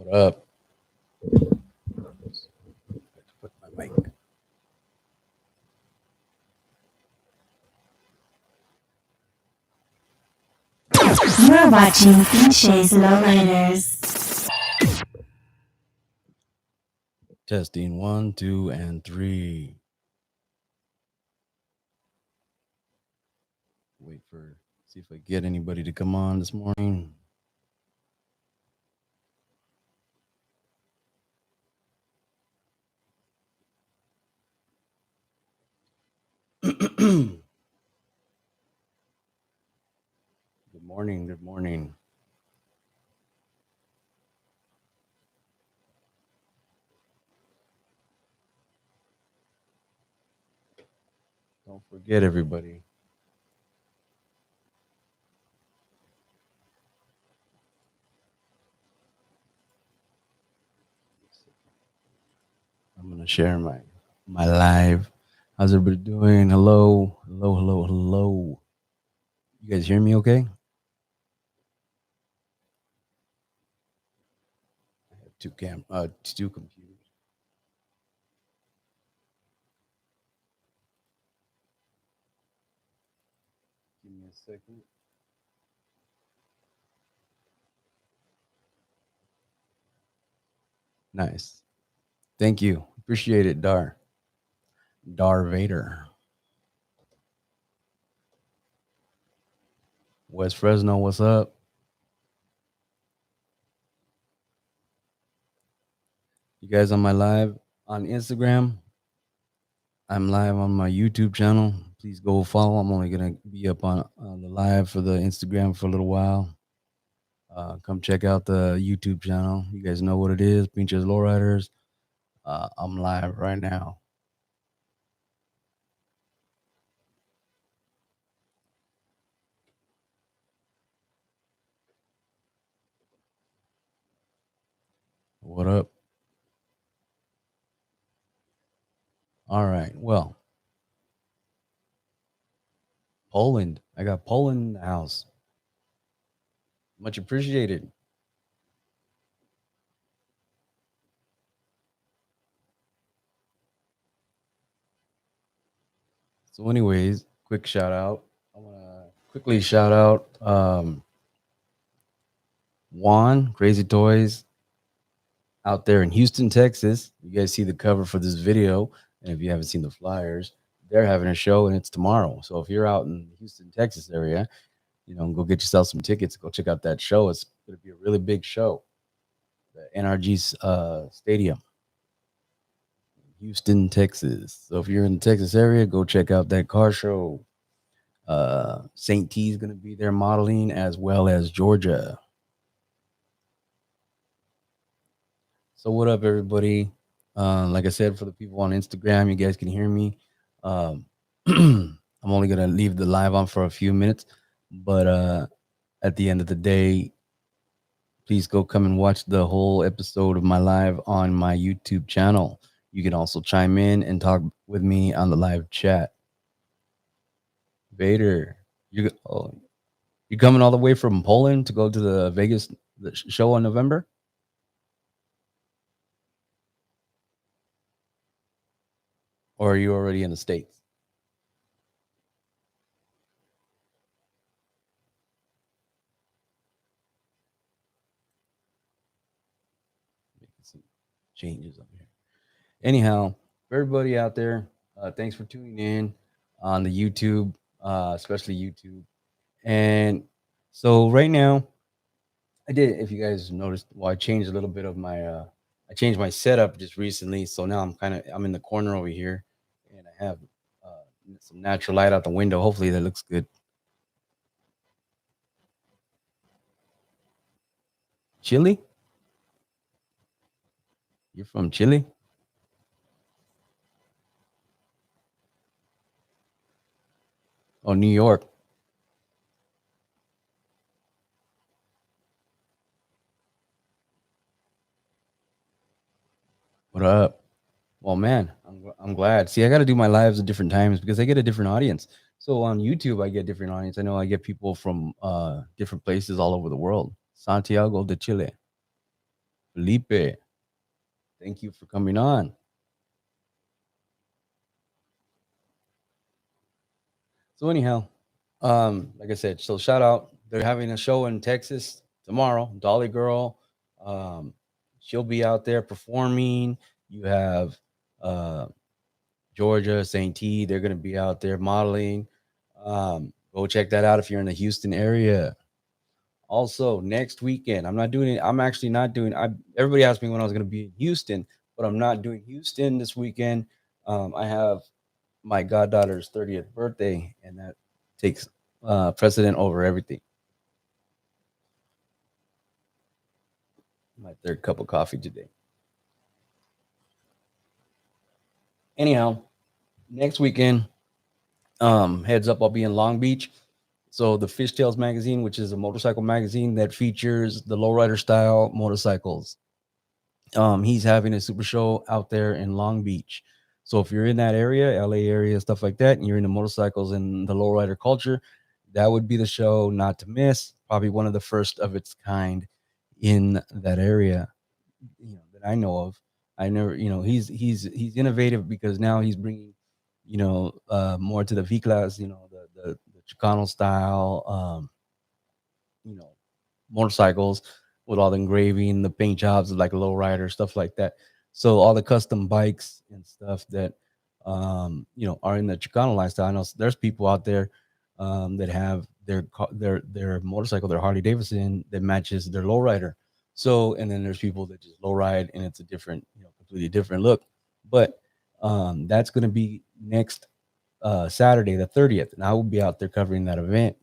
What up? Put my mic. You're watching DJ's Lowriders. Testing 1, 2, and 3. Wait for see if I get anybody to come on this morning. Good morning. Good morning. Don't forget, everybody. I'm gonna share my live. How's everybody doing? Hello, hello, hello, hello. You guys hear me? Okay. I have two computers. Give me a second. Nice. Thank you. Appreciate it, Dar Vader. West Fresno, what's up? You guys on my live on Instagram? I'm live on my YouTube channel. Please go follow. I'm only gonna be up on the live for the Instagram for a little while. Come check out the YouTube channel. You guys know what it is. Pinches Lowriders. I'm live right now. What up? All right. Well, Poland. I got Poland in the house. Much appreciated. So, anyways, quick shout out. I want to quickly shout out Juan Crazy Toys out there in Houston, Texas. You guys see the cover for this video, and if you haven't seen the flyers, they're having a show and it's tomorrow. So if you're out in the Houston, Texas area, go get yourself some tickets. Go check out that show. It's going to be a really big show. The NRG Stadium, Houston, Texas. So if you're in the Texas area, go check out that car show. St. T is going to be there modeling, as well as Georgia. So what up, everybody? Like I said, for the people on Instagram, you guys can hear me. I'm only gonna leave the live on for a few minutes, but at the end of the day, please go come and watch the whole episode of my live on my YouTube channel. You can also chime in and talk with me on the live chat. Vader, you coming all the way from Poland to go to the Vegas show in November? Or are you already in the States? Making some changes up here. Anyhow, for everybody out there, thanks for tuning in on the YouTube, especially YouTube. And so right now, I did. If you guys noticed, well, I changed a little bit of I changed my setup just recently. So now I'm in the corner over here, and I have some natural light out the window. Hopefully that looks good. Chile? You're from Chile? Oh, New York. What up? Well, man, I'm glad. See, I got to do my lives at different times because I get a different audience. So on YouTube, I get different audience. I know I get people from different places all over the world. Santiago de Chile. Felipe, thank you for coming on. So anyhow, like I said, so shout out. They're having a show in Texas tomorrow. Dolly Girl, um, she'll be out there performing. You have uh, Georgia, St. T. They're going to be out there modeling. Go check that out if you're in the Houston area. Also, next weekend, I'm not doing it. I'm actually not doing. Everybody asked me when I was going to be in Houston, but I'm not doing Houston this weekend. I have my goddaughter's 30th birthday, and that takes precedent over everything. My third cup of coffee today. Anyhow, next weekend, heads up, I'll be in Long Beach. So the Fishtails magazine, which is a motorcycle magazine that features the lowrider style motorcycles, he's having a super show out there in Long Beach. So if you're in that area, LA area, stuff like that, and you're into motorcycles and the lowrider culture, that would be the show not to miss. Probably one of the first of its kind in that area, that I know of. I never, he's innovative because now he's bringing, more to the V class, the Chicano style, you know, motorcycles with all the engraving, the paint jobs, like a lowrider, stuff like that. So all the custom bikes and stuff that are in the Chicano lifestyle. I know there's people out there that have their motorcycle, their Harley Davidson that matches their lowrider. So and then there's people that just lowride and it's a different, completely different look. But that's going to be next Saturday, the 30th, and I will be out there covering that event.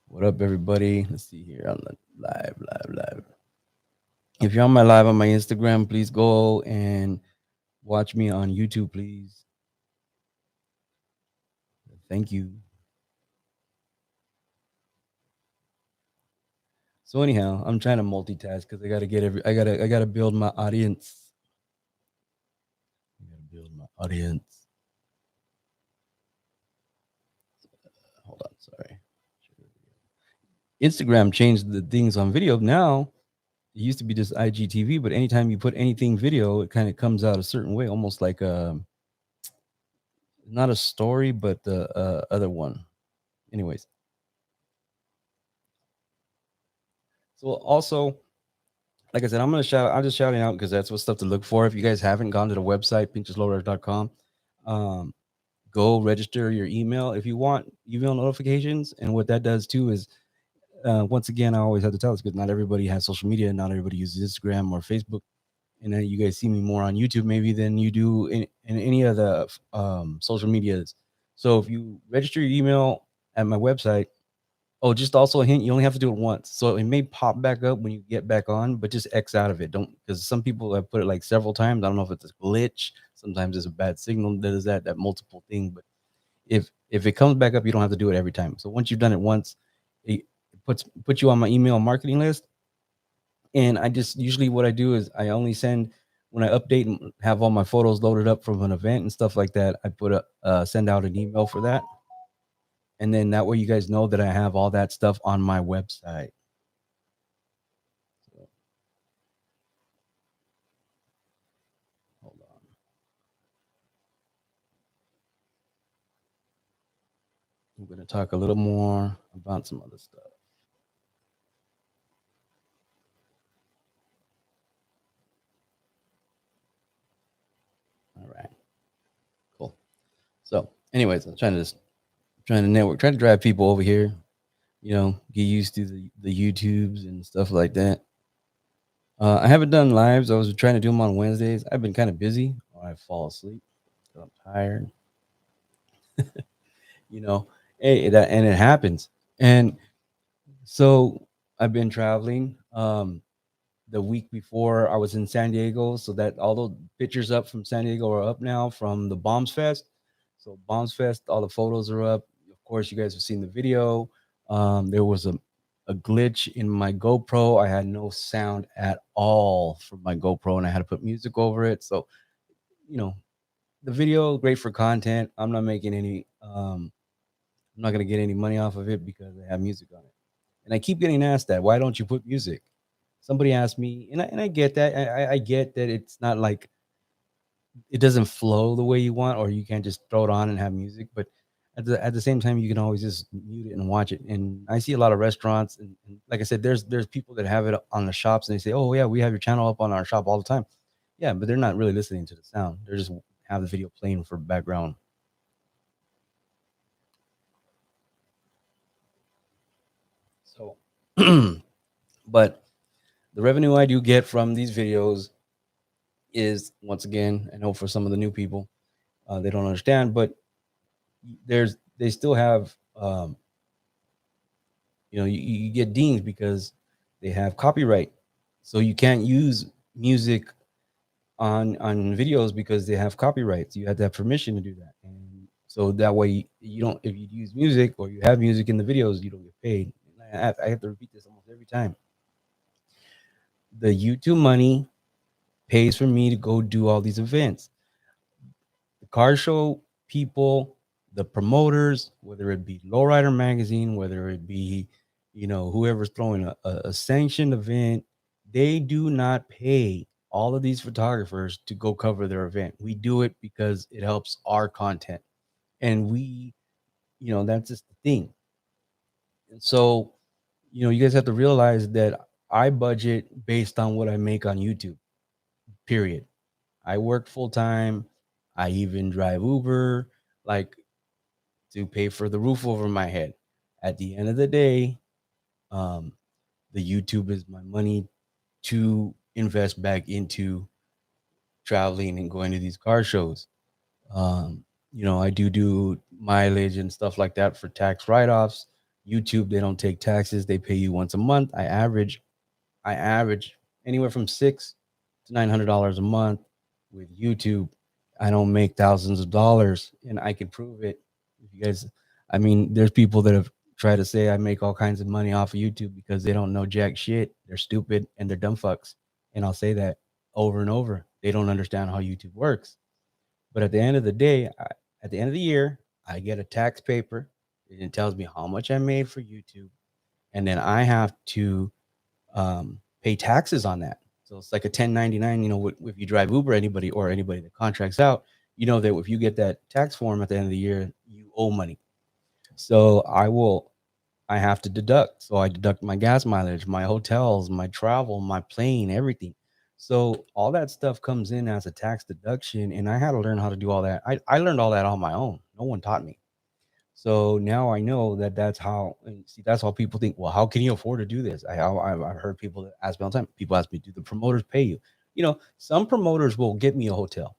What up, everybody? Let's see here on the live. If you're on my live on my Instagram, please go and watch me on YouTube, please. Thank you. So anyhow, I'm trying to multitask because I gotta build my audience. I gotta build my audience. Hold on, sorry. Instagram changed the things on video. Now it used to be just IGTV, but anytime you put anything video, it kind of comes out a certain way, almost like not a story, but the other one. Anyways, so also, like I said, I'm just shouting out because that's what stuff to look for. If you guys haven't gone to the website, pincheslowrider.com, um, go register your email if you want email notifications. And what that does too is, once again, I always have to tell this because not everybody has social media, not everybody uses Instagram or Facebook, and then you guys see me more on YouTube maybe than you do in any of the social medias. So if you register your email at my website. Oh, just also a hint, you only have to do it once. So it may pop back up when you get back on, but just X out of it. Don't, because some people have put it like several times. I don't know if it's a glitch. Sometimes it's a bad signal that is that multiple thing. But if it comes back up, you don't have to do it every time. So once you've done it once, it puts you on my email marketing list. And I just usually what I do is I only send when I update and have all my photos loaded up from an event and stuff like that. I put a send out an email for that, and then that way you guys know that I have all that stuff on my website. So, hold on. I'm going to talk a little more about some other stuff. All right. Cool. So, anyways, I'm trying to network, trying to drive people over here, get used to the YouTubes and stuff like that. I haven't done lives. I was trying to do them on Wednesdays. I've been kind of busy, or I fall asleep because I'm tired. you know, and it happens. And so I've been traveling. The week before I was in San Diego, so that all those pictures up from San Diego are up now from the Bombs Fest. So Bombs Fest, all the photos are up. Of course, you guys have seen the video. There was a glitch in my GoPro. I had no sound at all from my GoPro, and I had to put music over it. So, you know, the video great for content. I'm not making any. I'm not gonna get any money off of it because I have music on it. And I keep getting asked that, why don't you put music? Somebody asked me, and I get that. I get that it's not like it doesn't flow the way you want, or you can't just throw it on and have music. But at the same time, you can always just mute it and watch it. And I see a lot of restaurants, and like I said, there's people that have it on the shops, and they say, "Oh yeah, we have your channel up on our shop all the time." Yeah, but they're not really listening to the sound. They're just have the video playing for background. So, but the revenue I do get from these videos is, once again, I know for some of the new people, they don't understand, but they still have, you get dinged because they have copyright, so you can't use music on videos because they have copyrights. You have to have permission to do that, and so that way you don't, if you use music or you have music in the videos, you don't get paid. I have to repeat this almost every time. The YouTube money pays for me to go do all these events. The car show people, the promoters, whether it be Lowrider magazine, whether it be, whoever's throwing a sanctioned event, they do not pay all of these photographers to go cover their event. We do it because it helps our content, and that's just the thing. And so, you guys have to realize that I budget based on what I make on YouTube. Period. I work full time. I even drive Uber, like, to pay for the roof over my head. At the end of the day, um, the YouTube is my money to invest back into traveling and going to these car shows. I do mileage and stuff like that for tax write-offs. YouTube, they don't take taxes. They pay you once a month. I average anywhere from $600 to $900 a month with YouTube. I don't make thousands of dollars, and I can prove it. If you guys, I mean, there's people that have tried to say I make all kinds of money off of YouTube because they don't know jack shit. They're stupid and they're dumb fucks. And I'll say that over and over. They don't understand how YouTube works. But at the end of the day, at the end of the year, I get a tax paper, and it tells me how much I made for YouTube, and then I have to pay taxes on that. So it's like a 1099. If you drive Uber, anybody that contracts out, that if you get that tax form at the end of the year, you owe money. So I have to deduct. So I deduct my gas mileage, my hotels, my travel, my plane, everything. So all that stuff comes in as a tax deduction, and I had to learn how to do all that. I learned all that on my own. No one taught me. So now I know that that's how. And see, that's how people think. Well, how can you afford to do this? I've heard people that ask me all the time. People ask me, do the promoters pay you? Some promoters will get me a hotel.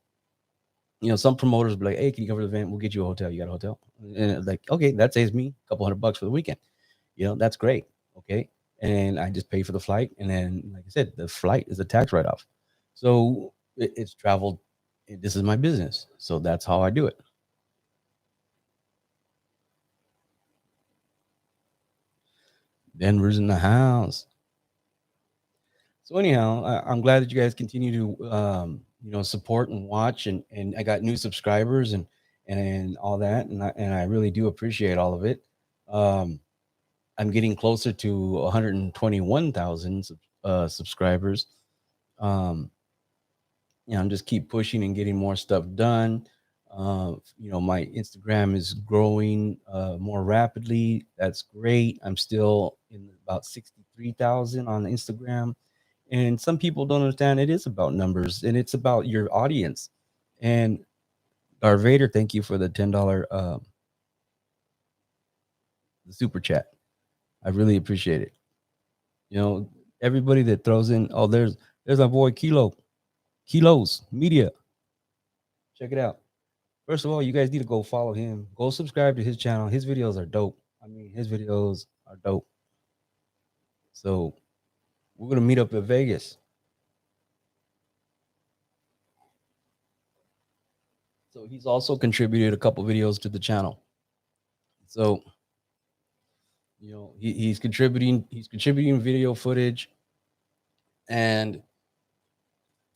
Some promoters will be like, hey, can you cover the event? We'll get you a hotel. You got a hotel? And it's like, okay, that saves me a couple $100 for the weekend. That's great. Okay. And I just pay for the flight. And then, like I said, the flight is a tax write off. So it's traveled. This is my business. So that's how I do it. Denver's in the house. So anyhow, I'm glad that you guys continue to support and watch, and I got new subscribers and all that, and I really do appreciate all of it. Um, I'm getting closer to 121,000 subscribers. Um, I'm just keep pushing and getting more stuff done. My Instagram is growing more rapidly. That's great. I'm still in about 63,000 on Instagram. And some people don't understand it is about numbers and it's about your audience. And Darth Vader, thank you for the $10 the super chat. I really appreciate it. Everybody that throws in, oh, there's our boy Kilos Media. Check it out. First of all, you guys need to go follow him. Go subscribe to his channel. His videos are dope. I mean, his videos are dope. So we're gonna meet up at Vegas. So he's also contributed a couple videos to the channel. So he's contributing. He's contributing video footage, and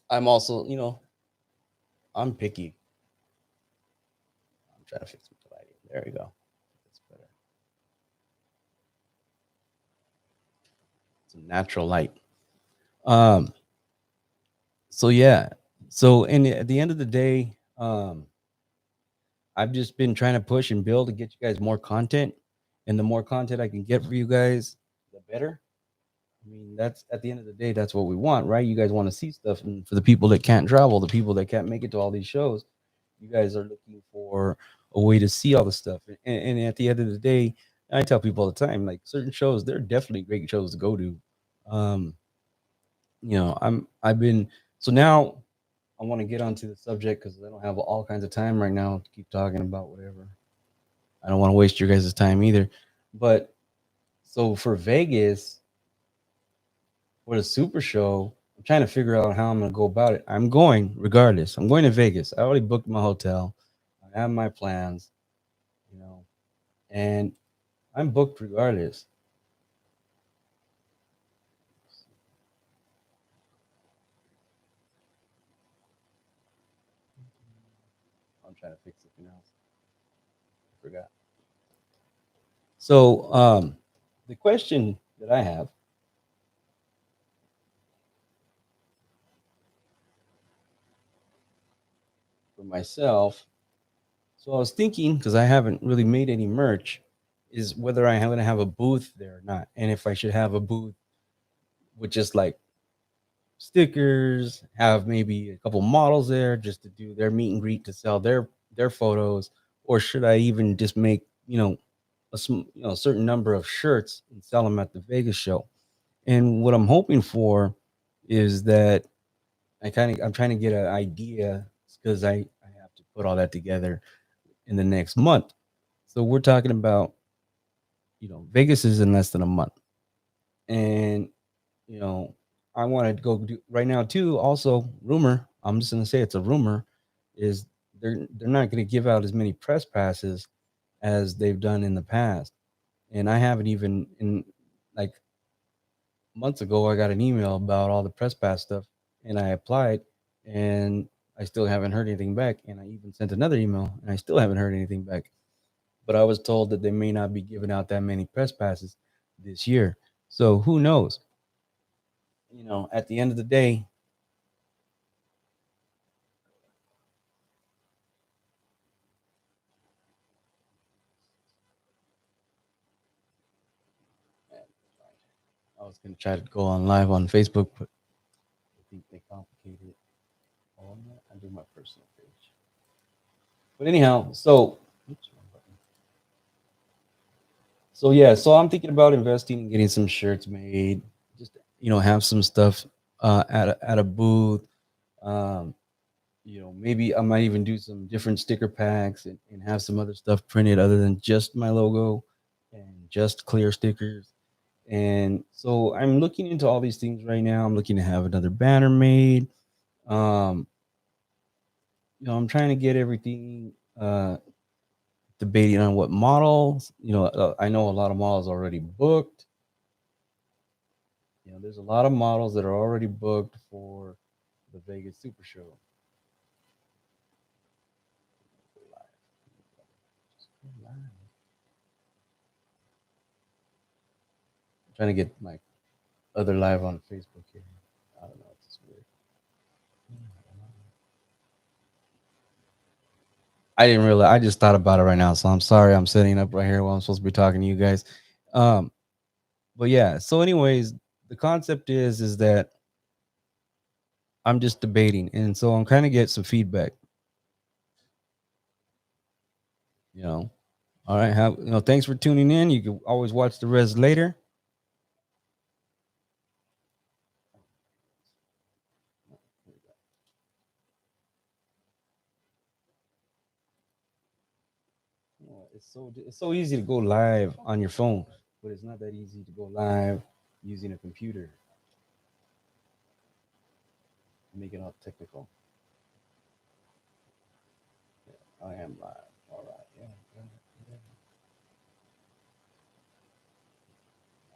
I'm also I'm picky. I'm trying to fix the lighting. There we go. That's better. some natural light. Um, so yeah. So and at the end of the day, I've just been trying to push and build to get you guys more content. And the more content I can get for you guys, the better. I mean, that's at the end of the day, that's what we want, right? You guys want to see stuff. And for the people that can't travel, the people that can't make it to all these shows, you guys are looking for a way to see all the stuff. And at the end of the day, I tell people all the time, like certain shows, they're definitely great shows to go to. Um, I've been so now I want to get onto the subject because I don't have all kinds of time right now to keep talking about whatever. I don't want to waste your guys' time either. But so for Vegas, for the Super Show, I'm trying to figure out how I'm going to go about it. I'm going regardless. I'm going to Vegas. I already booked my hotel. I have my plans, you know, and I'm booked regardless. I'm trying to fix something else. I forgot. So, the question that I have for myself, so I was thinking because I haven't really made any merch, is whether I'm going to have a booth there or not, and if I should have a booth with just like stickers, have maybe a couple models there just to do their meet and greet to sell their photos, or should I even just make a certain number of shirts and sell them at the Vegas show? And what I'm hoping for is that I'm trying to get an idea because I have to put all that together in the next month. So we're talking about Vegas is in less than a month, and you know, I want to go do right now too. Also, rumor. I'm just gonna say it's a rumor. Is they're not going to give out as many press passes as they've done in the past, and I haven't even in like months ago. I got an email about all the press pass stuff, and I applied, and I still haven't heard anything back. And I even sent another email, and I still haven't heard anything back. But I was told that they may not be giving out that many press passes this year. So who knows? At the end of the day, I was gonna try to go on live on Facebook, but I think they complicated it. Oh, I do my personal page. But anyhow, so yeah, so I'm thinking about investing and getting some shirts made. Just have some stuff at a booth. Um, maybe I might even do some different sticker packs and have some other stuff printed other than just my logo and just clear stickers. And so I'm looking into all these things right now. I'm looking to have another banner made. Um, I'm trying to get everything debating on what models. I know a lot of models already booked. There's a lot of models that are already booked for the Vegas Super Show. I'm trying to get my other live on Facebook here. I don't know. It's weird. I didn't realize. I just thought about it right now, so I'm sorry. I'm sitting up right here while I'm supposed to be talking to you guys. Um, but yeah. So, anyways, the concept is that I'm just debating, and so I'm kind of get some feedback. You know. All right. Thanks for tuning in. You can always watch the res later. It's so easy to go live on your phone, but it's not that easy to go live using a computer. Make it all technical. I am live. All right. Yeah. Yeah.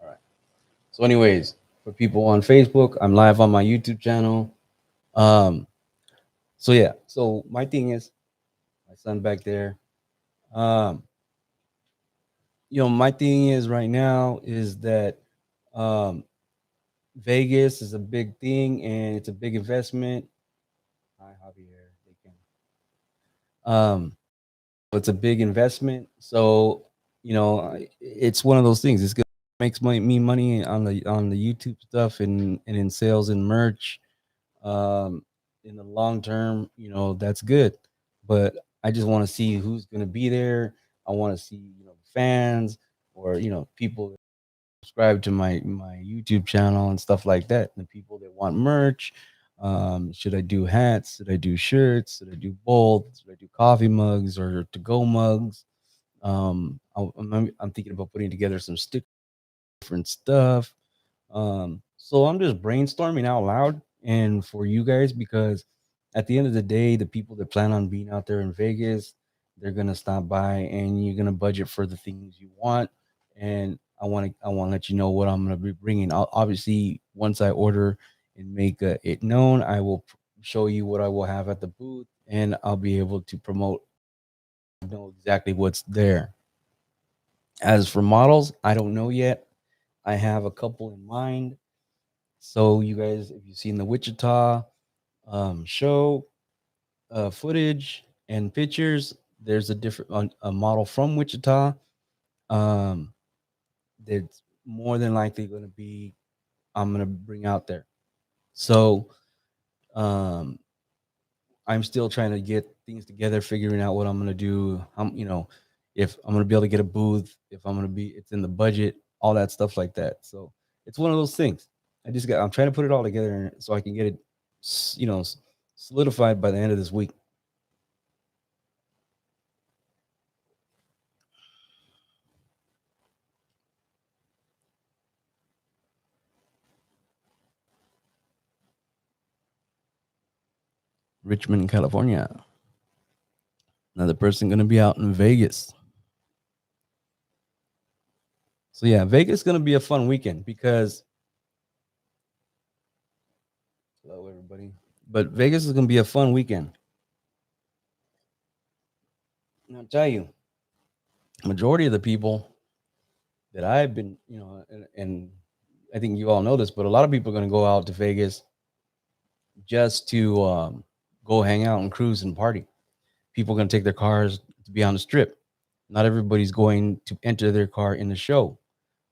All right. So, anyways, for people on Facebook, I'm live on my YouTube channel. Um. So yeah. So my thing is, my son back there. Um. My thing is right now is that, um, Vegas is a big thing and it's a big investment. Hi, Javier. They can. It's a big investment. So, it's one of those things. It's gonna makes me money on the YouTube stuff and in sales and merch. Um, in the long term, that's good. But I just want to see who's gonna be there. I want to see fans or people subscribe to my YouTube channel and stuff like that. The people that want merch. Should I do hats? Should I do shirts? Should I do both? Should I do coffee mugs or to go mugs? I'm thinking about putting together some stickers, different stuff. So I'm just brainstorming out loud and for you guys because at the end of the day, the people that plan on being out there in Vegas, they're gonna stop by and you're gonna budget for the things you want. And I want to let you know what I'm gonna be bringing. Obviously, once I order and make it known, I will show you what I will have at the booth, and I'll be able to promote. Know exactly what's there. As for models, I don't know yet. I have a couple in mind. So you guys, if you've seen the Wichita show footage and pictures, there's a different a model from Wichita. Um, that's more than likely going to be I'm going to bring out there. So um, I'm still trying to get things together, figuring out what I'm going to do. If I'm going to be able to get a booth, if I'm going to be, it's in the budget, all that stuff like that. So it's one of those things. I'm trying to put it all together so I can get it, solidified by the end of this week. Richmond, California. Another person going to be out in Vegas. So yeah, Vegas is going to be a fun weekend because hello everybody. But Vegas is going to be a fun weekend. And I'll tell you, majority of the people that I've been, and I think you all know this, but a lot of people are going to go out to Vegas just to go hang out and cruise and party. People are going to take their cars to be on the strip. Not everybody's going to enter their car in the show.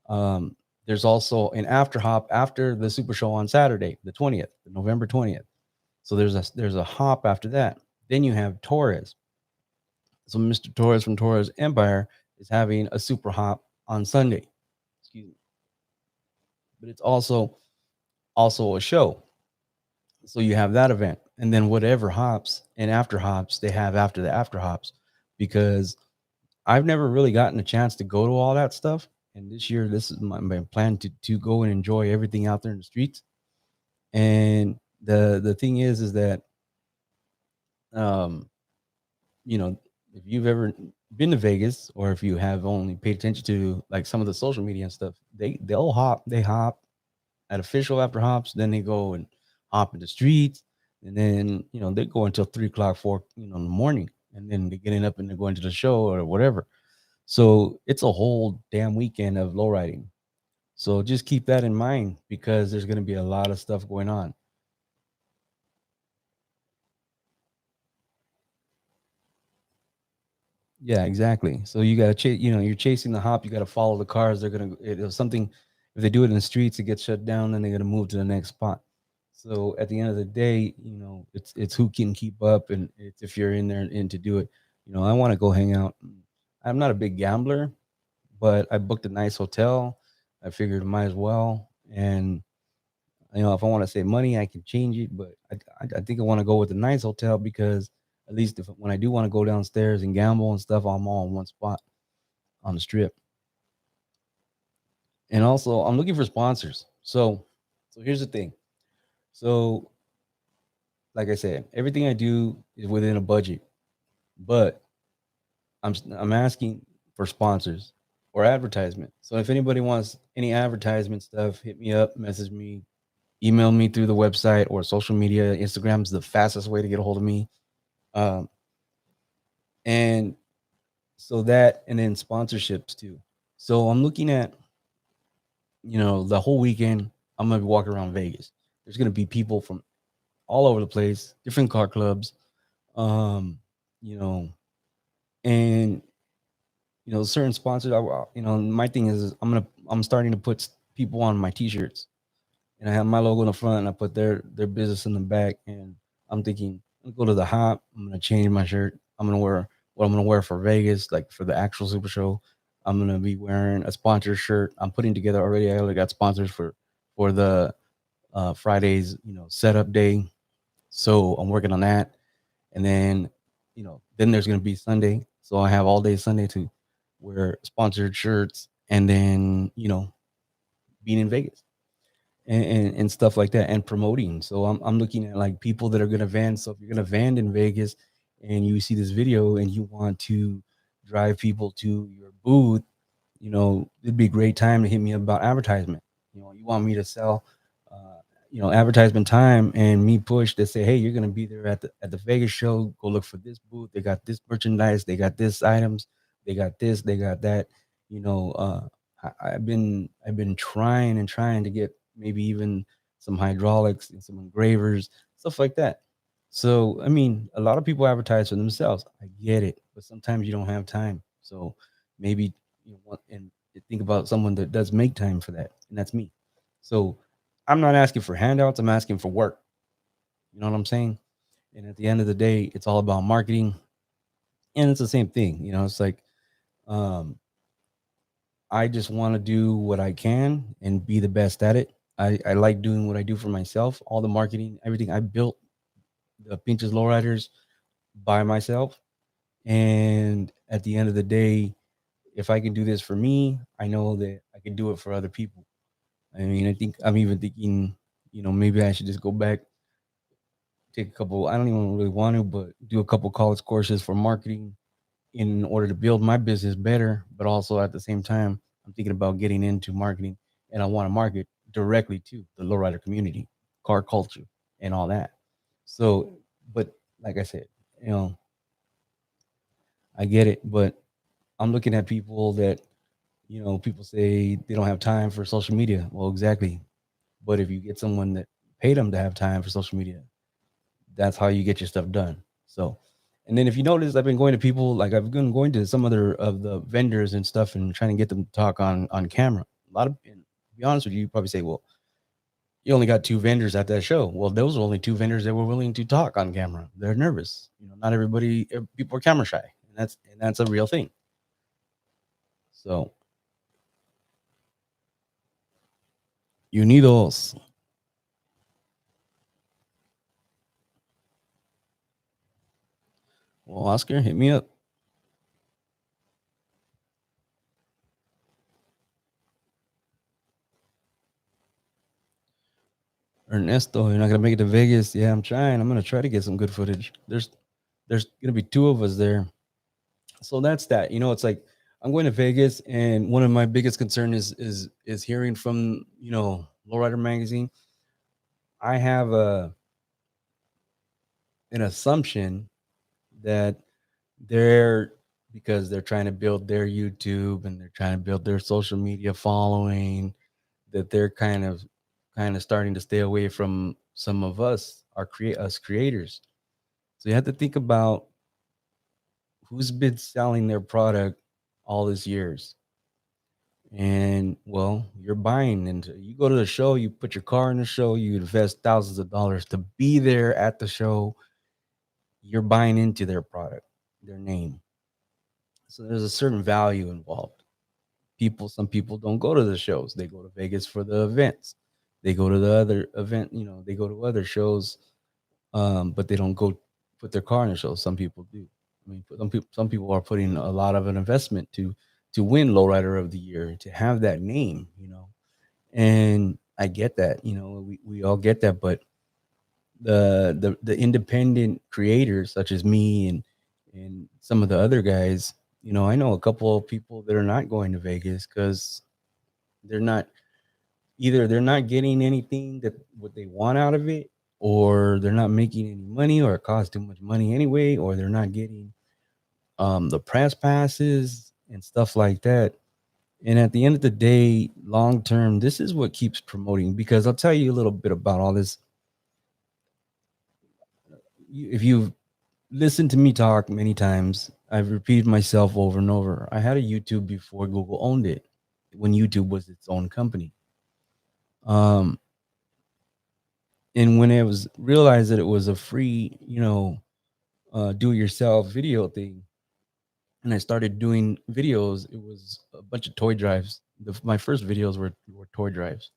Um, there's also an after hop after the Super Show on Saturday, the 20th, November 20th. So there's a hop after that. Then you have Torres. So Mr. Torres from Torres Empire is having a super hop on Sunday. Excuse me. But it's also a show. So you have that event, and then whatever hops and after hops they have after the after hops, because I've never really gotten a chance to go to all that stuff. And this year, this is my plan to go and enjoy everything out there in the streets. And the thing is that um, you know, if you've ever been to Vegas or if you have only paid attention to like some of the social media and stuff, they hop at official after hops, then they go and hop in the streets, and then they go until 3 o'clock, 4 in the morning, and then they're getting up and they're going to the show or whatever. So it's a whole damn weekend of low riding. So just keep that in mind because there's going to be a lot of stuff going on. Yeah, exactly. So you got to chase, you're chasing the hop. You got to follow the cars. They're going to, if something, if they do it in the streets, it gets shut down, then they're going to move to the next spot. So at the end of the day, it's who can keep up, and it's if you're in there and to do it. I want to go hang out. I'm not a big gambler, but I booked a nice hotel. I figured might as well. And if I want to save money, I can change it. But I think I want to go with a nice hotel because at least if when I do want to go downstairs and gamble and stuff, I'm all in one spot on the strip. And also, I'm looking for sponsors. So here's the thing. So, like I said, everything I do is within a budget, but I'm asking for sponsors or advertisement. So if anybody wants any advertisement stuff, hit me up, message me, email me through the website or social media. Instagram is the fastest way to get a hold of me. Um, and so that, and then sponsorships too. So I'm looking at, the whole weekend. I'm gonna be walking around Vegas. There's gonna be people from all over the place, different car clubs, um, you know, and certain sponsors. My thing is I'm starting to put people on my t-shirts, and I have my logo in the front, and I put their business in the back, and I'm thinking, I'm gonna go to the hop. I'm gonna change my shirt. I'm gonna wear what I'm gonna wear for Vegas, like for the actual Super Show. I'm gonna be wearing a sponsor shirt. I'm putting together already. I already got sponsors for the Friday's setup day, so I'm working on that. And then then there's gonna be Sunday, so I have all day Sunday to wear sponsored shirts, and then being in Vegas and stuff like that, and promoting. So I'm looking at like people that are gonna van. So if you're gonna van in Vegas and you see this video and you want to drive people to your booth, it'd be a great time to hit me up about advertisement. You want me to sell, advertisement time and me push to say, hey, you're gonna be there at the Vegas show. Go look for this booth. They got this merchandise. They got this items. They got this. They got that. You know, I've been trying and trying to get maybe even some hydraulics and some engravers, stuff like that. So I mean, a lot of people advertise for themselves. I get it, but sometimes you don't have time. So maybe and think about someone that does make time for that, and that's me. So I'm not asking for handouts. I'm asking for work. You know what I'm saying? And at the end of the day, it's all about marketing, and it's the same thing. It's like um, I just want to do what I can and be the best at it. I like doing what I do for myself. All the marketing, everything. I built the Pinches Lowriders by myself. And at the end of the day, if I can do this for me, I know that I can do it for other people. I mean, I think I'm even thinking, maybe I should just go back, take a couple. I don't even really want to, but do a couple college courses for marketing in order to build my business better. But also at the same time, I'm thinking about getting into marketing, and I want to market directly to the lowrider community, car culture, and all that. So, but like I said, you know, I get it, but I'm looking at people that, people say they don't have time for social media. Well, exactly. But if you get someone that paid them to have time for social media, that's how you get your stuff done. So, and then if you notice, I've been going to people, like I've been going to some other of the vendors and stuff and trying to get them to talk on camera. A lot of, and to be honest with you, you probably say, well, you only got two vendors at that show. Well, those were only two vendors that were willing to talk on camera. They're nervous. Not everybody, people are camera shy, and that's a real thing. So, unidos. Well, Oscar, hit me up. Ernesto, you're not gonna make it to Vegas. Yeah, I'm trying. I'm gonna try to get some good footage. There's gonna be two of us there. So that's that. It's like I'm going to Vegas, and one of my biggest concern is hearing from Lowrider magazine. I have an assumption that they're because they're trying to build their YouTube and they're trying to build their social media following, that they're kind of starting to stay away from some of us, us creators. So you have to think about who's been selling their product all these years. And well, you're buying into, you go to the show, you put your car in the show, you invest thousands of dollars to be there at the show. You're buying into their product, their name. So there's a certain value involved. Some people don't go to the shows. They go to Vegas for the events. They go to the other event, they go to other shows, but they don't go put their car in the show. Some people do. I mean, some people are putting a lot of an investment to win Lowrider of the Year, to have that name. And I get that. We all get that. But the independent creators such as me and some of the other guys, I know a couple of people that are not going to Vegas because they're not either they're not getting anything that what they want out of it, or they're not making any money, or it costs too much money anyway, or they're not getting the press passes and stuff like that. And at the end of the day, long term, this is what keeps promoting. Because I'll tell you a little bit about all this. If you've listened to me talk many times, I've repeated myself over and over. I had a YouTube before Google owned it, when YouTube was its own company. Um, and when it was realized that it was a free, do it yourself video thing, and I started doing videos, it was a bunch of toy drives. My first videos were toy drives,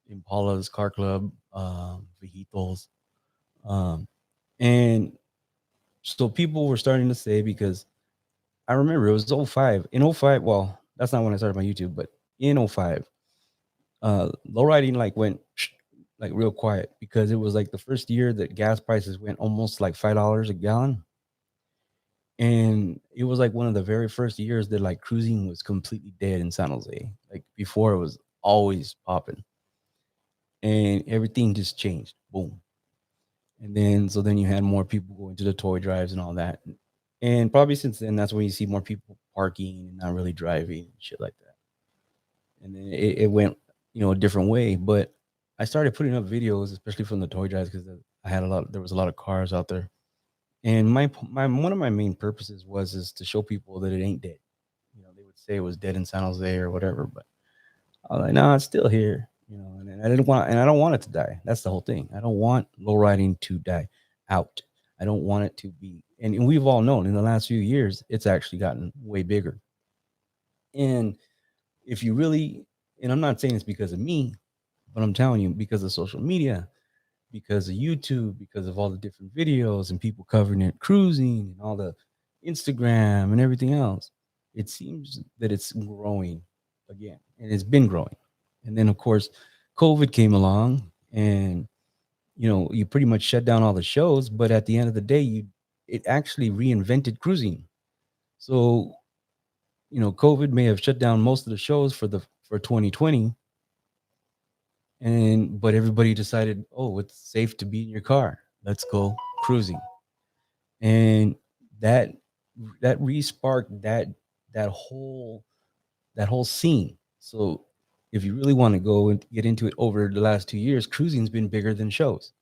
Impala's Car Club, Vehitos, um, and so people were starting to say, because I remember it was '05. In '05, well, that's not when I started my YouTube, but in '05, low riding like went like real quiet, because it was like the first year that gas prices went almost like $5 a gallon. And it was like one of the very first years that like cruising was completely dead in San Jose. Like before, it was always popping, and everything just changed. Boom. And then so then you had more people going to the toy drives and all that. And probably since then, that's when you see more people parking and not really driving and shit like that. And then it went, a different way. But I started putting up videos, especially from the toy drives, because there was a lot of cars out there. And my one of my main purposes was is to show people that it ain't dead. They would say it was dead in San Jose or whatever, but I was like, no, it's still here. And I didn't want, and I don't want it to die. That's the whole thing. I don't want low riding to die out. I don't want it to be, and we've all known in the last few years, it's actually gotten way bigger. And if you really, and I'm not saying it's because of me, but I'm telling you, because of social media, because of YouTube, because of all the different videos and people covering it, cruising and all the Instagram and everything else, it seems that it's growing again, and it's been growing. And then, of course, COVID came along, and you pretty much shut down all the shows. But at the end of the day, it actually reinvented cruising. So COVID may have shut down most of the shows for 2020, and but everybody decided, oh, it's safe to be in your car. Let's go cruising. And that that re-sparked that whole that whole scene. So if you really want to go and get into it, over the last 2 years, cruising's been bigger than shows.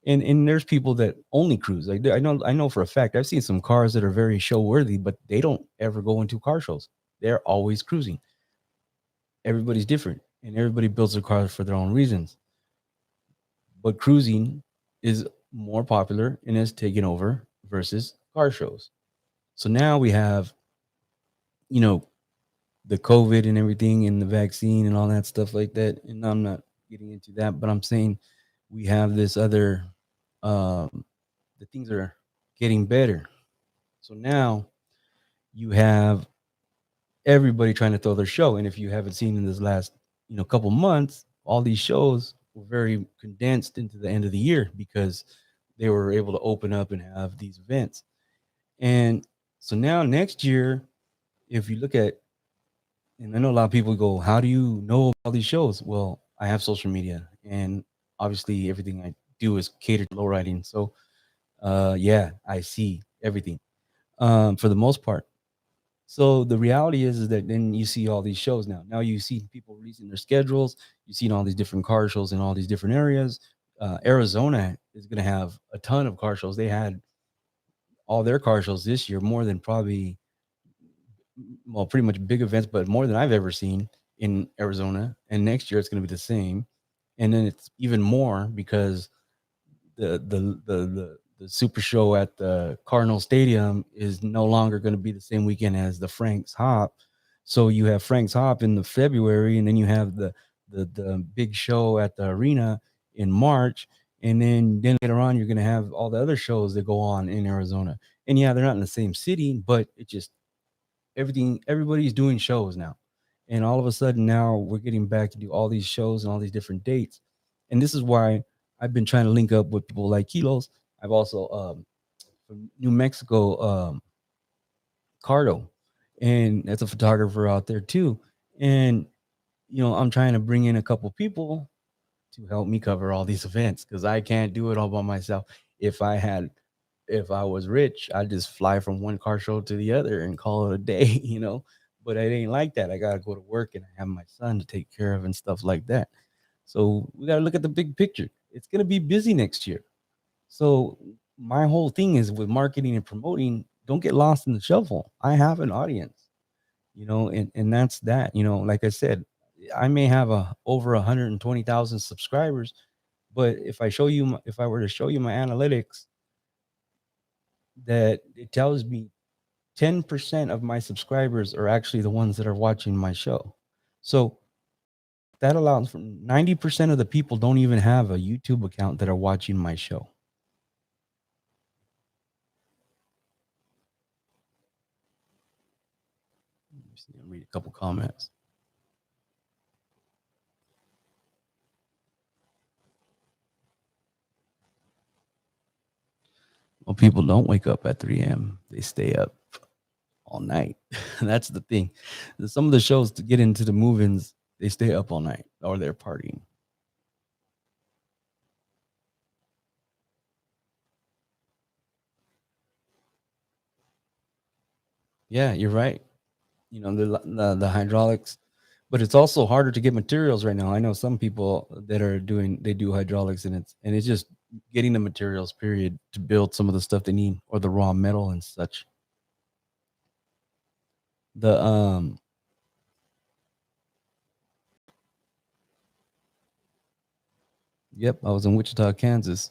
And there's people that only cruise. Like I know for a fact, I've seen some cars that are very show worthy, but they don't ever go into car shows. They're always cruising. Everybody's different, and everybody builds their cars for their own reasons. But cruising is more popular and has taken over versus car shows. So now we have, you know, the COVID and everything, and the vaccine and all that stuff like that. And I'm not getting into that, but I'm saying we have this other, um, the things are getting better. So now you have everybody trying to throw their show. And if you haven't seen in this last, couple months, all these shows were very condensed into the end of the year, because they were able to open up and have these events. And so now next year, if you look at, and I know a lot of people go, how do you know all these shows? Well, I have social media, and obviously everything I do is catered to low riding. So yeah, I see everything for the most part. So the reality is that then you see all these shows now. Now you see people releasing their schedules. You've seen all these different car shows in all these different areas. Arizona is going to have a ton of car shows. They had all their car shows this year, more than probably, well, pretty much big events, but more than I've ever seen in Arizona. And next year it's going to be the same. And then it's even more, because the super show at the Cardinal Stadium is no longer going to be the same weekend as the Frank's Hop. So you have Frank's Hop in the February, and then you have the big show at the arena in March, and then later on you're going to have all the other shows that go on in Arizona. And yeah, they're not in the same city, but it just, everybody's doing shows now. And all of a sudden now we're getting back to do all these shows and all these different dates. And this is why I've been trying to link up with people like Kilos. I've also from New Mexico, Cardo, and that's a photographer out there too. And I'm trying to bring in a couple people to help me cover all these events, because I can't do it all by myself. If I was rich, I'd just fly from one car show to the other and call it a day. but it ain't like that. I gotta go to work and I have my son to take care of and stuff like that. So we gotta look at the big picture. It's gonna be busy next year. So my whole thing is with marketing and promoting, don't get lost in the shuffle. I have an audience, and that's that. Like I said, I may have over 120,000 subscribers, but if I were to show you my analytics, that it tells me 10% of my subscribers are actually the ones that are watching my show. So that allows for 90% of the people don't even have a YouTube account that are watching my show. Let me read a couple comments. Well, people don't wake up at 3 a.m. They stay up all night. That's the thing. Some of the shows to get into the move-ins, they stay up all night or they're partying. Yeah, you're right. The hydraulics, but it's also harder to get materials right now. I know some people that they do hydraulics, and it's just getting the materials, period, to build some of the stuff they need, or the raw metal and such. The Yep, I was in Wichita, Kansas.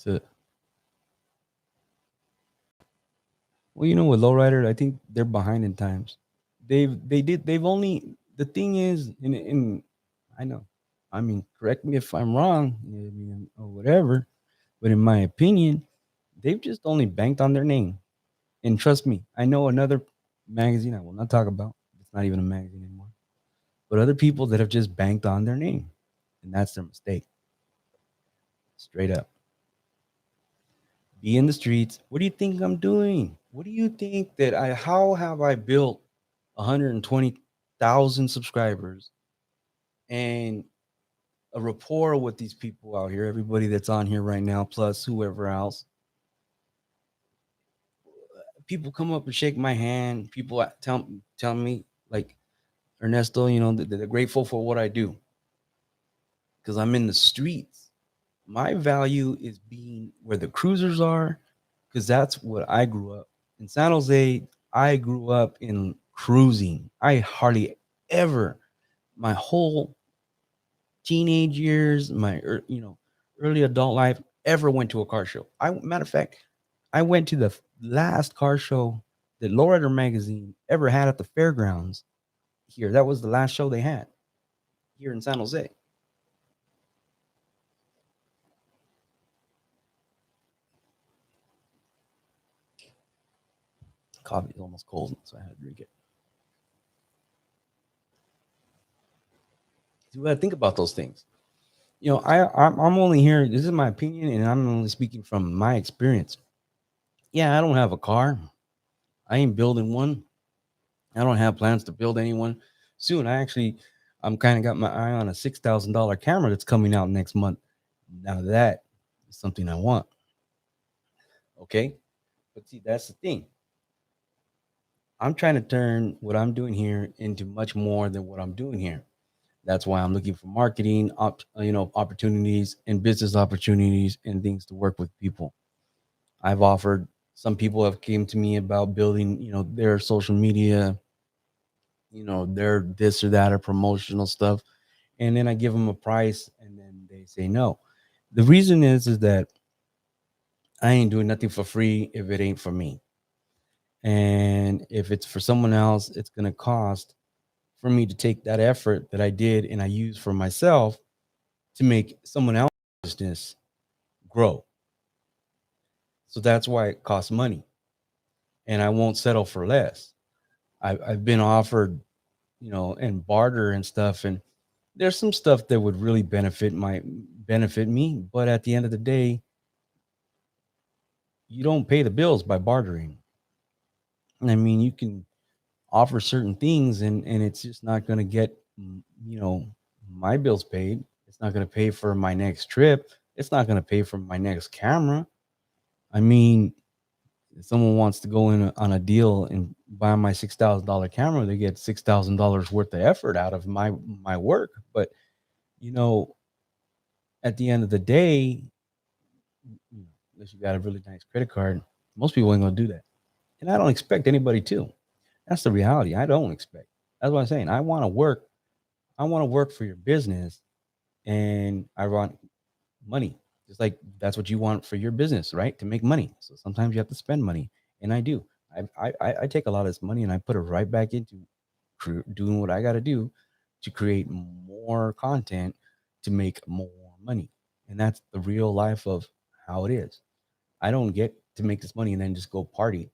To Well, with Lowrider, I think they're behind in times. They've only The thing is, in I know, I mean, correct me if I'm wrong, or whatever, but in my opinion, they've just only banked on their name. And trust me, I know another magazine I will not talk about. It's not even a magazine anymore. But other people that have just banked on their name, and that's their mistake. Straight up. Be in the streets. What do you think I'm doing? What do you think that how have I built 120,000 subscribers and a rapport with these people out here, everybody that's on here right now, plus whoever else? People come up and shake my hand. People tell me, like, Ernesto, they're grateful for what I do because I'm in the streets. My value is being where the cruisers are, because that's what I grew up in San Jose. I grew up in cruising. I hardly ever, my whole teenage years, my early adult life, ever went to a car show. Matter of fact, I went to the last car show that Lowrider magazine ever had at the fairgrounds here. That was the last show they had here in San Jose. Coffee is almost cold, so I had to drink it. So we got to think about those things. I'm only here. This is my opinion, and I'm only speaking from my experience. Yeah, I don't have a car. I ain't building one. I don't have plans to build anyone soon. I'm kind of got my eye on a $6,000 camera that's coming out next month. Now that is something I want. Okay, but see, that's the thing. I'm trying to turn what I'm doing here into much more than what I'm doing here. That's why I'm looking for marketing, opportunities and business opportunities and things to work with people. I've offered. Some people have came to me about building, their social media, their this or that or promotional stuff, and then I give them a price, and then they say no. The reason is that I ain't doing nothing for free if it ain't for me, and if it's for someone else, it's gonna cost for me to take that effort that I did and I use for myself to make someone else's business grow. So that's why it costs money, and I won't settle for less. I've been offered, and barter and stuff, and there's some stuff that would really benefit me, but at the end of the day, you don't pay the bills by bartering. I mean, you can offer certain things, and it's just not going to get, you know, my bills paid. It's not going to pay for my next trip. It's not going to pay for my next camera. I mean, if someone wants to go in on a deal and buy my $6,000 camera, they get $6,000 worth of effort out of my work. But you know, at the end of the day, unless you got a really nice credit card, most people ain't gonna do that. And I don't expect anybody to. That's the reality. I don't expect. That's what I'm saying. I want to work. I want to work for your business, and I want money. Just like that's what you want for your business, right? To make money. So sometimes you have to spend money, and I do. I take a lot of this money and I put it right back into doing what I got to do to create more content to make more money, and that's the real life of how it is. I don't get to make this money and then just go party.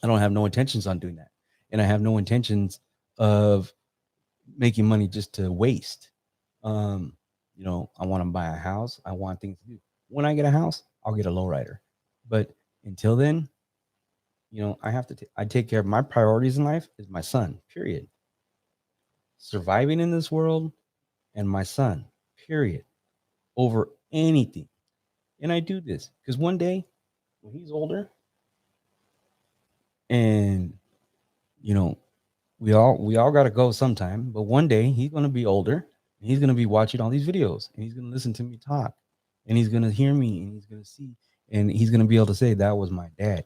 I don't have no intentions on doing that, and I have no intentions of making money just to waste. Um, I want to buy a house. I want things to do. When I get a house, I'll get a lowrider. But until then, I have to. I take care of my priorities in life. Is my son. Period. Surviving in this world and my son. Period. Over anything. And I do this because one day when he's older, and you know, we all got to go sometime. But one day he's gonna be older. And he's gonna be watching all these videos, and he's gonna listen to me talk, and he's gonna hear me, and he's gonna see, and he's gonna be able to say that was my dad.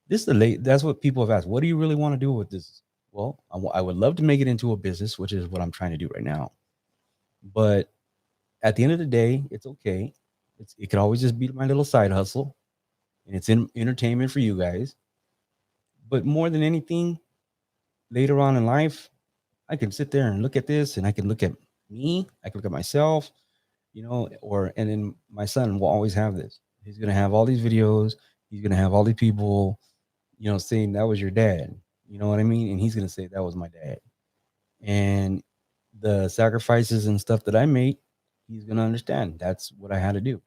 This is the late. That's what people have asked. What do you really want to do with this? Well, I would love to make it into a business, which is what I'm trying to do right now. But at the end of the day, it's okay. It could always just be my little side hustle, and it's entertainment for you guys. But more than anything, later on in life, I can sit there and look at this, and I can look at me. I can look at myself, and then my son will always have this. He's gonna have all these videos. He's gonna have all these people, saying that was your dad. You know what I mean? And he's gonna say that was my dad. And the sacrifices and stuff that I made, he's gonna understand. That's what I had to do,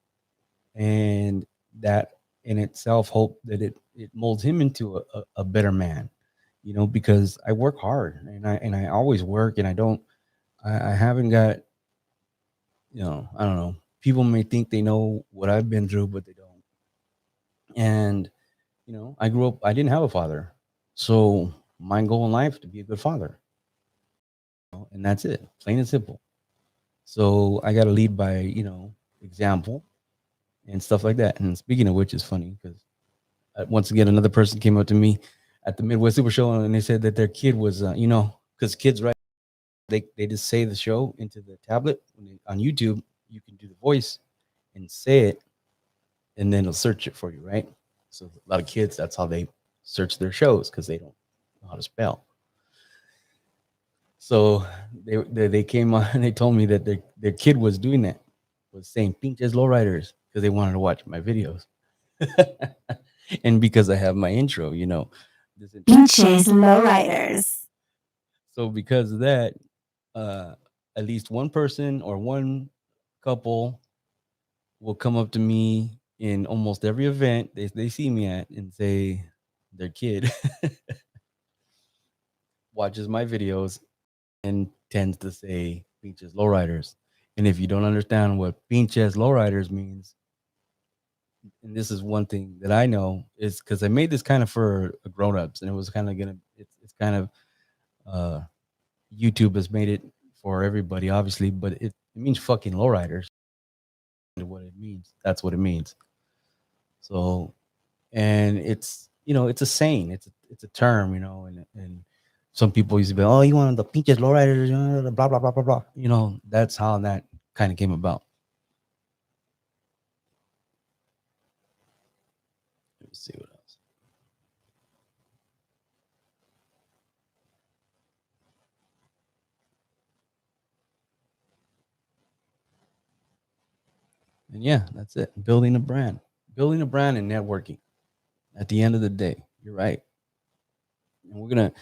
and that in itself, hope that it molds him into a better man. Because I work hard, and I always work, and I haven't got, I don't know. People may think they know what I've been through, but they don't. And I grew up. I didn't have a father, so my goal in life to be a good father, and that's it, plain and simple. So I got to lead by example and stuff like that. And speaking of which, is funny because once again another person came up to me at the Midwest Super Show, and they said that their kid was, because kids, right? They just say the show into the tablet on YouTube. You can do the voice and say it, and then it'll search it for you, right? So a lot of kids, that's how they search their shows because they don't know how to spell. So they came on and they told me that their kid was doing that, was saying pinches lowriders because they wanted to watch my videos. And because I have my intro, Pinches Lowriders. so because of that, uh, at least one person or one couple will come up to me in almost every event they see me at and say their kid watches my videos and tends to say pinches lowriders. And if you don't understand what pinches lowriders means, and this is one thing that I know, is because I made this kind of for grown-ups, and it was kind of it's kind of uh YouTube has made it for everybody, obviously, but it means fucking lowriders. What it means, that's what it means. So, and it's a saying, it's a term, and some people used to be, oh, you want the pinches lowriders, blah blah blah blah blah. That's how that kind of came about. Let's see what else. And yeah, that's it. Building a brand and networking. At the end of the day, you're right. And we're gonna,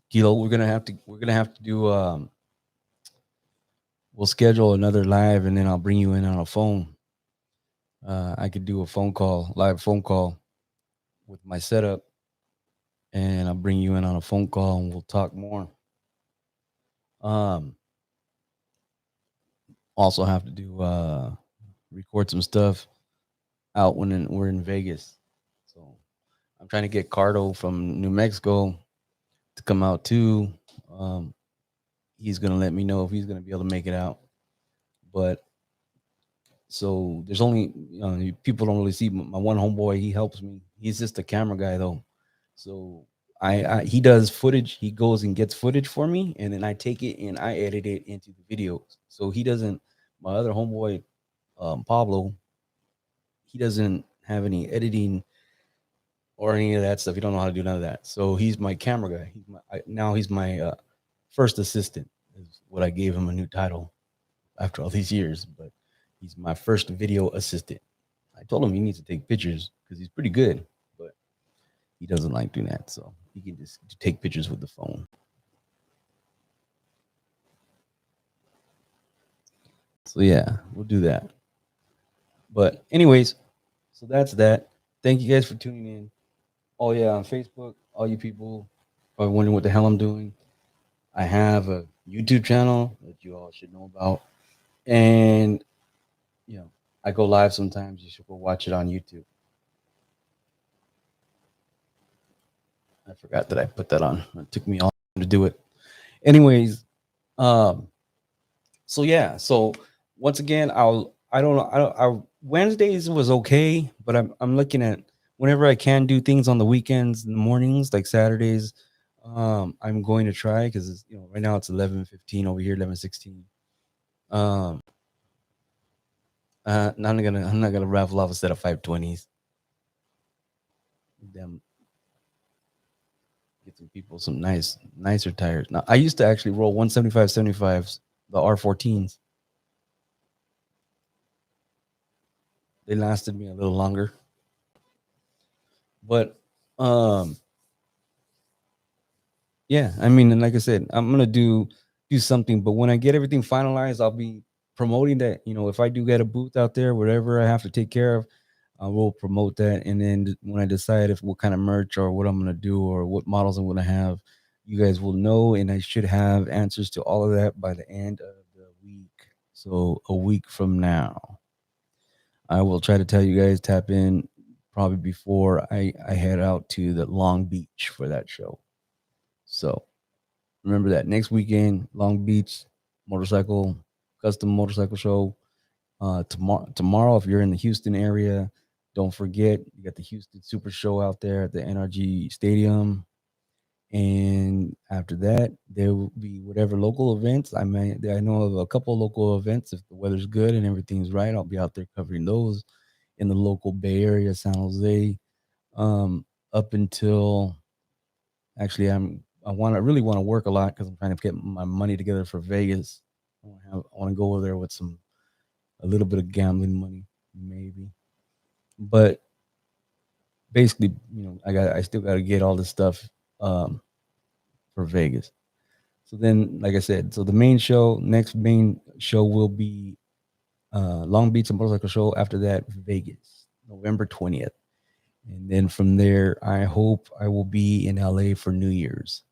Kilo, we're gonna have to do. We'll schedule another live, and then I'll bring you in on a phone. I could do a live phone call with my setup, and I'll bring you in on a phone call and we'll talk more. Um, Also have to do record some stuff out we're in Vegas. So I'm trying to get Cardo from New Mexico to come out too. Um, he's gonna let me know if he's gonna be able to make it out. But so there's only people don't really see my one homeboy. He helps me. He's just a camera guy though. So I he does footage. He goes and gets footage for me, and then I take it and I edit it into the videos. So he doesn't. My other homeboy, Pablo, he doesn't have any editing or any of that stuff. He don't know how to do none of that. So he's my camera guy. Now he's my first assistant. Is what I gave him a new title after all these years. But he's my first video assistant. I told him he needs to take pictures because he's pretty good, but he doesn't like doing that. So he can just take pictures with the phone. So yeah, we'll do that. But anyways, so that's that. Thank you guys for tuning in. Oh yeah, on Facebook, all you people are wondering what the hell I'm doing. I have a YouTube channel that you all should know about, and you know I go live sometimes. You should go watch it on YouTube. I forgot that I put that on. It took me all to do it. Anyways, um, so yeah, so once again, I don't know Wednesdays was okay, but I'm looking at whenever I can do things on the weekends in the mornings like Saturdays. I'm going to try because right now it's 11:15 over here, 11:16. Um, I'm not gonna raffle off a set of 520s. Them get some people some nicer tires. Now I used to actually roll 175 75s, the R14s. They lasted me a little longer. But um yeah, I mean, and like I said, I'm gonna do something, but when I get everything finalized, I'll be promoting that. If I do get a booth out there, whatever I have to take care of, I will promote that. And then when I decide if what kind of merch or what I'm gonna do or what models I'm gonna have, you guys will know, and I should have answers to all of that by the end of the week. So a week from now, I will try to tell you guys tap in probably before I head out to the Long Beach for that show. So remember that next weekend, Long Beach motorcycle custom motorcycle show. Tomorrow, if you're in the Houston area, don't forget you got the Houston Super Show out there at the NRG Stadium. And after that, there will be whatever local events. I know of a couple local events. If the weather's good and everything's right, I'll be out there covering those in the local Bay Area, San Jose. Up until actually, I really want to work a lot because I'm trying to get my money together for Vegas. I want to go over there with a little bit of gambling money, maybe. But basically, I still got to get all this stuff um, for Vegas. So then, like I said, so the next main show will be Long Beach and Motorcycle Show. After that, Vegas, November 20th. And then from there, I hope I will be in LA for New Year's.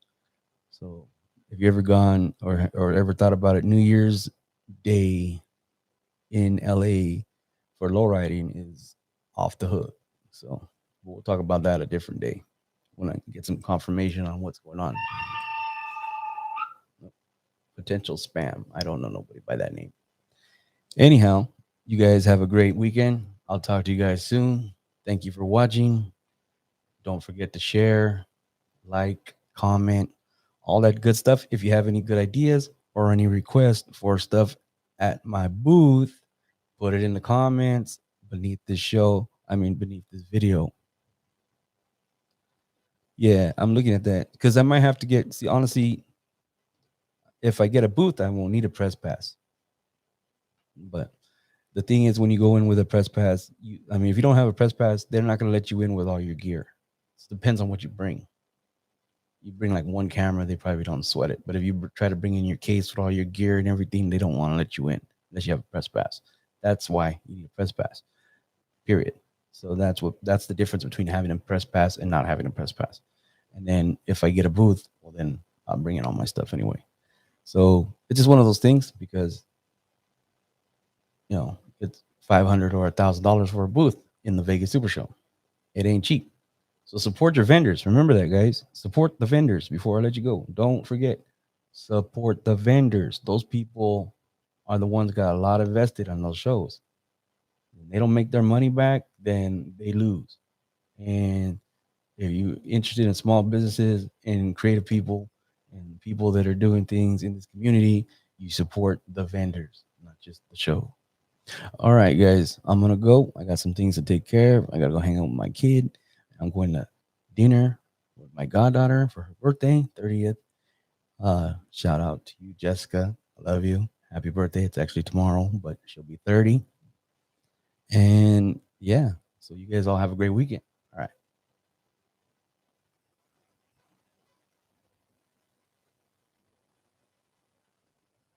So if you ever gone or ever thought about it, New Year's Day in LA for lowriding is off the hook. So we'll talk about that a different day when I get some confirmation on what's going on. Potential spam. I don't know nobody by that name. Anyhow, you guys have a great weekend. I'll talk to you guys soon. Thank you for watching. Don't forget to share, like, comment, all that good stuff. If you have any good ideas or any requests for stuff at my booth, put it in the comments beneath this beneath this video. Yeah, I'm looking at that because I might have to honestly, if I get a booth, I won't need a press pass. But the thing is, when you go in with a press pass, if you don't have a press pass, they're not going to let you in with all your gear. It depends on what you bring. You bring like one camera, they probably don't sweat it. But if you try to bring in your case with all your gear and everything, they don't want to let you in unless you have a press pass. That's why you need a press pass. Period. So that's the difference between having a press pass and not having a press pass. And then if I get a booth, well, then I'm bringing all my stuff anyway. So it's just one of those things because, it's 500 or $1,000 for a booth in the Vegas Super Show. It ain't cheap. So support your vendors. Remember that, guys. Support the vendors before I let you go. Don't forget, support the vendors. Those people are the ones got a lot invested on those shows. When they don't make their money back, then they lose. And if you're interested in small businesses and creative people and people that are doing things in this community, you support the vendors, not just the show. All right, guys, I'm gonna go. I got some things to take care of. I gotta go hang out with my kid. I'm going to dinner with my goddaughter for her birthday, 30th. Shout out to you, Jessica. I love you. Happy birthday. It's actually tomorrow, but she'll be 30. And yeah, so you guys all have a great weekend.